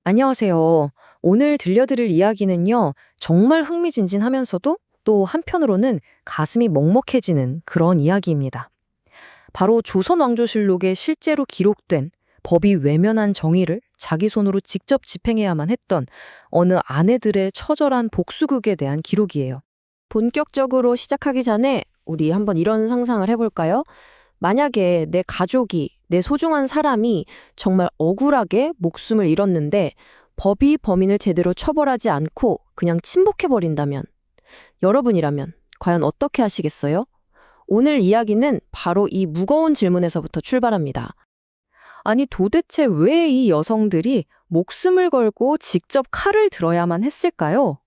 안녕하세요. 오늘 들려드릴 이야기는요, 정말 흥미진진하면서도 또 한편으로는 가슴이 먹먹해지는 그런 이야기입니다. 바로 조선왕조실록에 실제로 기록된 법이 외면한 정의를 자기 손으로 직접 집행해야만 했던 어느 아내들의 처절한 복수극에 대한 기록이에요. 본격적으로 시작하기 전에 우리 한번 이런 상상을 해볼까요? 만약에 내 가족이, 내 소중한 사람이 정말 억울하게 목숨을 잃었는데 법이 범인을 제대로 처벌하지 않고 그냥 침묵해버린다면, 여러분이라면 과연 어떻게 하시겠어요? 오늘 이야기는 바로 이 무거운 질문에서부터 출발합니다. 아니, 도대체 왜 이 여성들이 목숨을 걸고 직접 칼을 들어야만 했을까요?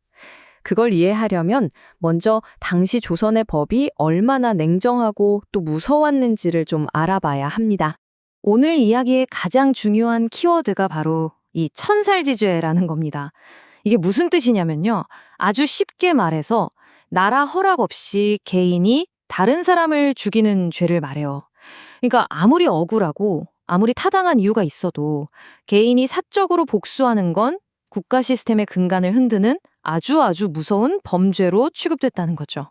그걸 이해하려면 먼저 당시 조선의 법이 얼마나 냉정하고 또 무서웠는지를 좀 알아봐야 합니다. 오늘 이야기의 가장 중요한 키워드가 바로 이 천살지죄라는 겁니다. 이게 무슨 뜻이냐면요. 아주 쉽게 말해서 나라 허락 없이 개인이 다른 사람을 죽이는 죄를 말해요. 그러니까 아무리 억울하고 아무리 타당한 이유가 있어도 개인이 사적으로 복수하는 건 국가 시스템의 근간을 흔드는 아주 무서운 범죄로 취급됐다는 거죠.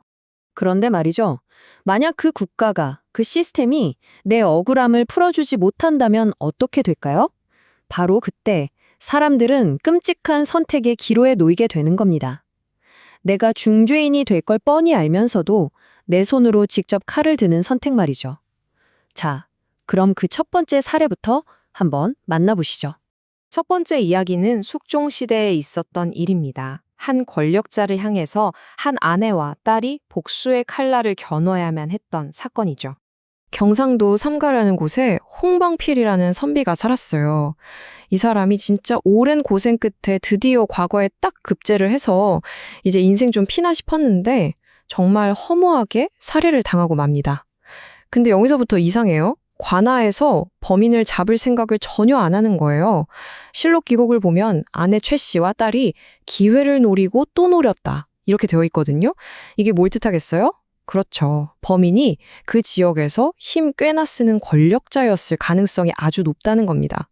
그런데 말이죠. 만약 그 국가가, 그 시스템이 내 억울함을 풀어주지 못한다면 어떻게 될까요? 바로 그때 사람들은 끔찍한 선택의 기로에 놓이게 되는 겁니다. 내가 중죄인이 될 걸 뻔히 알면서도 내 손으로 직접 칼을 드는 선택 말이죠. 자, 그럼 그 첫 번째 사례부터 한번 만나보시죠. 첫 번째 이야기는 숙종시대에 있었던 일입니다. 한 권력자를 향해서 한 아내와 딸이 복수의 칼날을 겨눠야만 했던 사건이죠. 경상도 삼가라는 곳에 홍방필이라는 선비가 살았어요. 이 사람이 진짜 오랜 고생 끝에 드디어 과거에 딱 급제를 해서 이제 인생 좀 피나 싶었는데 정말 허무하게 살해를 당하고 맙니다. 근데 여기서부터 이상해요. 관아에서 범인을 잡을 생각을 전혀 안 하는 거예요. 실록 기록을 보면 아내 최 씨와 딸이 기회를 노리고 또 노렸다. 이렇게 되어 있거든요. 이게 뭘 뜻하겠어요? 그렇죠. 범인이 그 지역에서 힘 꽤나 쓰는 권력자였을 가능성이 아주 높다는 겁니다.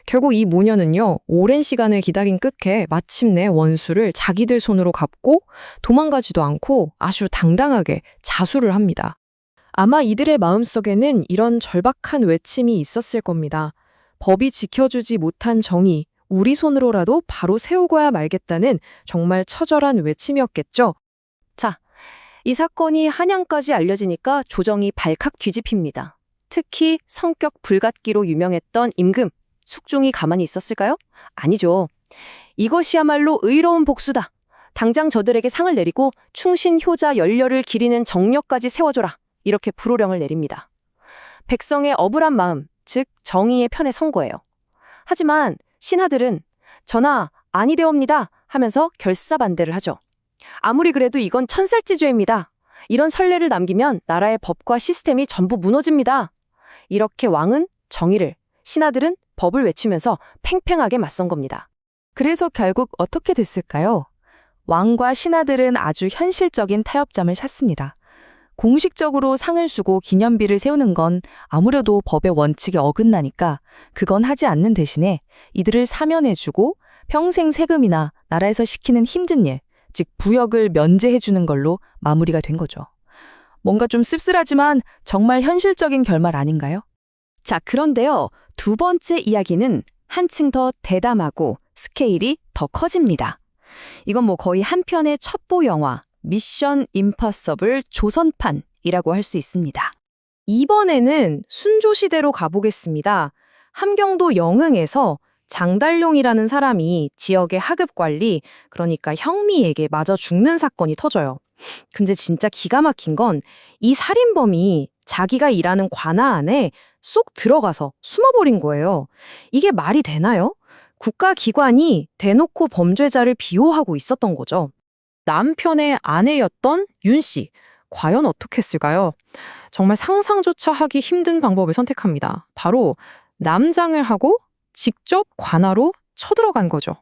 결국 이 모녀는요, 오랜 시간을 기다린 끝에 마침내 원수를 자기들 손으로 갚고 도망가지도 않고 아주 당당하게 자수를 합니다. 아마 이들의 마음속에는 이런 절박한 외침이 있었을 겁니다. 법이 지켜주지 못한 정의, 우리 손으로라도 바로 세우고야 말겠다는 정말 처절한 외침이었겠죠. 자, 이 사건이 한양까지 알려지니까 조정이 발칵 뒤집힙니다. 특히 성격 불같기로 유명했던 임금, 숙종이 가만히 있었을까요? 아니죠. 이것이야말로 의로운 복수다. 당장 저들에게 상을 내리고 충신, 효자, 연려를 기리는 정력까지 세워줘라. 이렇게 불호령을 내립니다. 백성의 억울한 마음, 즉 정의의 편에 선 거예요. 하지만 신하들은 전하 아니되옵니다 하면서 결사반대를 하죠. 아무리 그래도 이건 천살지죄입니다. 이런 선례를 남기면 나라의 법과 시스템이 전부 무너집니다. 이렇게 왕은 정의를, 신하들은 법을 외치면서 팽팽하게 맞선 겁니다. 그래서 결국 어떻게 됐을까요? 왕과 신하들은 아주 현실적인 타협점을 찾습니다. 공식적으로 상을 주고 기념비를 세우는 건 아무래도 법의 원칙에 어긋나니까 그건 하지 않는 대신에 이들을 사면해주고 평생 세금이나 나라에서 시키는 힘든 일, 즉 부역을 면제해주는 걸로 마무리가 된 거죠. 뭔가 좀 씁쓸하지만 정말 현실적인 결말 아닌가요? 자, 그런데요. 두 번째 이야기는 한층 더 대담하고 스케일이 더 커집니다. 이건 뭐 거의 한 편의 첩보 영화, 미션 임파서블 조선판이라고 할 수 있습니다. 이번에는 순조시대로 가보겠습니다. 함경도 영흥에서 장달룡이라는 사람이 지역의 하급관리, 그러니까 형리에게 맞아 죽는 사건이 터져요. 근데 진짜 기가 막힌 건 이 살인범이 자기가 일하는 관아 안에 쏙 들어가서 숨어버린 거예요. 이게 말이 되나요? 국가기관이 대놓고 범죄자를 비호하고 있었던 거죠. 남편의 아내였던 윤 씨, 과연 어떻게 했을까요? 정말 상상조차 하기 힘든 방법을 선택합니다. 바로 남장을 하고 직접 관아로 쳐들어간 거죠.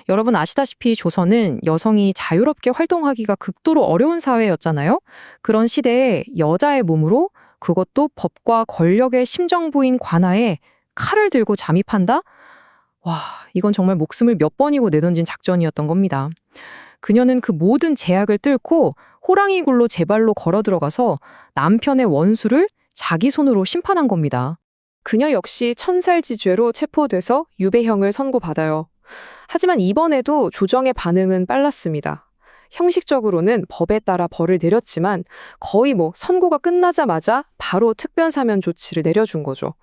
여러분 아시다시피 조선은 여성이 자유롭게 활동하기가 극도로 어려운 사회였잖아요. 그런 시대에 여자의 몸으로, 그것도 법과 권력의 심정부인 관아에 칼을 들고 잠입한다? 와, 이건 정말 목숨을 몇 번이고 내던진 작전이었던 겁니다. 그녀는 그 모든 제약을 뚫고 호랑이 굴로 제 발로 걸어 들어가서 남편의 원수를 자기 손으로 심판한 겁니다. 그녀 역시 천살지죄로 체포돼서 유배형을 선고받아요. 하지만 이번에도 조정의 반응은 빨랐습니다. 형식적으로는 법에 따라 벌을 내렸지만 거의 선고가 끝나자마자 바로 특별사면 조치를 내려준 거죠.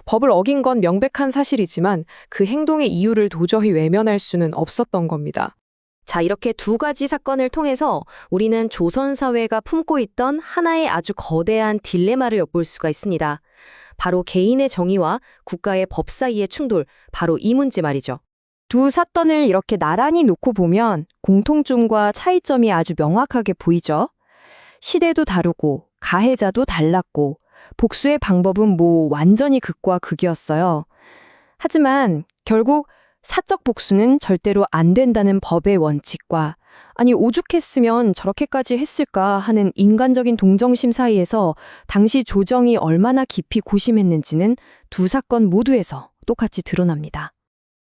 법을 어긴 건 명백한 사실이지만 그 행동의 이유를 도저히 외면할 수는 없었던 겁니다. 자, 이렇게 두 가지 사건을 통해서 우리는 조선 사회가 품고 있던 하나의 아주 거대한 딜레마를 엿볼 수가 있습니다. 바로 개인의 정의와 국가의 법 사이의 충돌, 바로 이 문제 말이죠. 두 사건을 이렇게 나란히 놓고 보면 공통점과 차이점이 아주 명확하게 보이죠. 시대도 다르고 가해자도 달랐고 복수의 방법은 완전히 극과 극이었어요. 하지만 결국 사적 복수는 절대로 안 된다는 법의 원칙과 오죽했으면 저렇게까지 했을까 하는 인간적인 동정심 사이에서 당시 조정이 얼마나 깊이 고심했는지는 두 사건 모두에서 똑같이 드러납니다.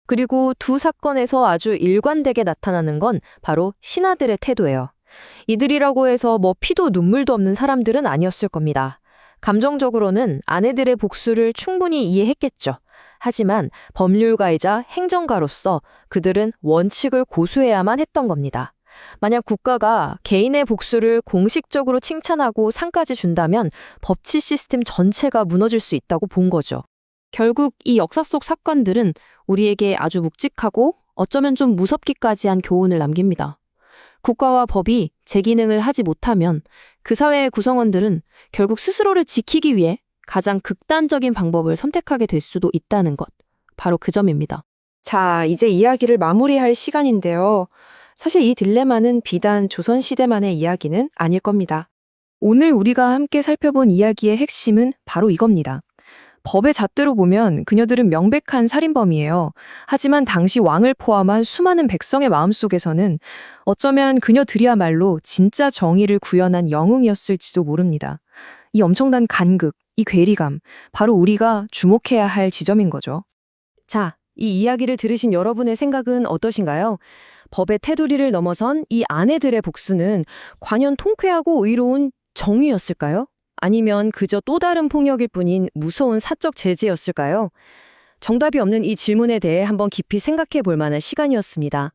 그리고 두 사건에서 아주 일관되게 나타나는 건 바로 신하들의 태도예요. 이들이라고 해서 피도 눈물도 없는 사람들은 아니었을 겁니다. 감정적으로는 아내들의 복수를 충분히 이해했겠죠. 하지만 법률가이자 행정가로서 그들은 원칙을 고수해야만 했던 겁니다. 만약 국가가 개인의 복수를 공식적으로 칭찬하고 상까지 준다면 법치 시스템 전체가 무너질 수 있다고 본 거죠. 결국 이 역사 속 사건들은 우리에게 아주 묵직하고 어쩌면 좀 무섭기까지 한 교훈을 남깁니다. 국가와 법이 제 기능을 하지 못하면 그 사회의 구성원들은 결국 스스로를 지키기 위해 가장 극단적인 방법을 선택하게 될 수도 있다는 것. 바로 그 점입니다. 자, 이제 이야기를 마무리할 시간인데요. 사실 이 딜레마는 비단 조선시대만의 이야기는 아닐 겁니다. 오늘 우리가 함께 살펴본 이야기의 핵심은 바로 이겁니다. 법의 잣대로 보면 그녀들은 명백한 살인범이에요. 하지만 당시 왕을 포함한 수많은 백성의 마음속에서는 어쩌면 그녀들이야말로 진짜 정의를 구현한 영웅이었을지도 모릅니다. 이 엄청난 간극, 이 괴리감, 바로 우리가 주목해야 할 지점인 거죠. 자, 이 이야기를 들으신 여러분의 생각은 어떠신가요? 법의 테두리를 넘어선 이 아내들의 복수는 과연 통쾌하고 의로운 정의였을까요? 아니면 그저 또 다른 폭력일 뿐인 무서운 사적 제재였을까요? 정답이 없는 이 질문에 대해 한번 깊이 생각해 볼 만한 시간이었습니다.